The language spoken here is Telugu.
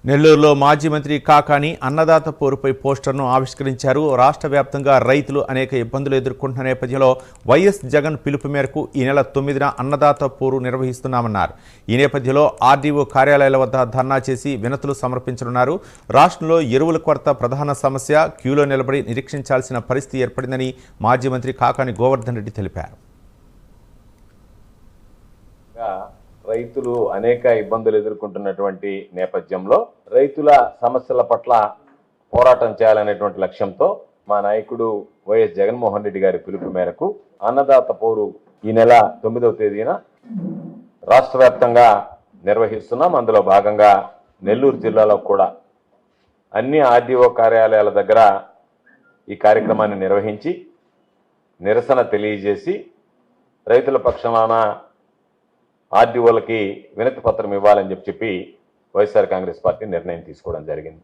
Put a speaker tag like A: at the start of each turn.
A: నెల్లూరులో మాజీ మంత్రి కాకాని అన్నదాత పోరుపై పోస్టర్ను ఆవిష్కరించారు. రాష్ట్ర వ్యాప్తంగా రైతులు అనేక ఇబ్బందులు ఎదుర్కొంటున్న నేపథ్యంలో వైఎస్ జగన్ పిలుపు మేరకు ఈ నెల 9న అన్నదాత పోరు నిర్వహిస్తున్నామన్నారు. ఈ నేపథ్యంలో ఆర్డీఓ కార్యాలయాల వద్ద ధర్నా చేసి వినతులు సమర్పించనున్నారు. రాష్ట్రంలో ఎరువుల కొరత ప్రధాన సమస్య. క్యూలో నిలబడి నిరీక్షించాల్సిన పరిస్థితి ఏర్పడిందని మాజీ మంత్రి కాకాని గోవర్ధన్ రెడ్డి తెలిపారు.
B: రైతులు అనేక ఇబ్బందులు ఎదుర్కొంటున్నటువంటి నేపథ్యంలో రైతుల సమస్యల పట్ల పోరాటం చేయాలనేటువంటి లక్ష్యంతో మా నాయకుడు వైఎస్ జగన్మోహన్ రెడ్డి గారి పిలుపు మేరకు అన్నదాత పోరు ఈ నెల 9వ తేదీన రాష్ట్ర వ్యాప్తంగా నిర్వహిస్తున్నాం. అందులో భాగంగా నెల్లూరు జిల్లాలో కూడా అన్ని ఆర్డీఓ కార్యాలయాల దగ్గర ఈ కార్యక్రమాన్ని నిర్వహించి నిరసన తెలియజేసి రైతుల పక్షాన ఆర్డీఓలకి వినతి పత్రం ఇవ్వాలని చెప్పి వైఎస్ఆర్ కాంగ్రెస్ పార్టీ నిర్ణయం తీసుకోవడం జరిగింది.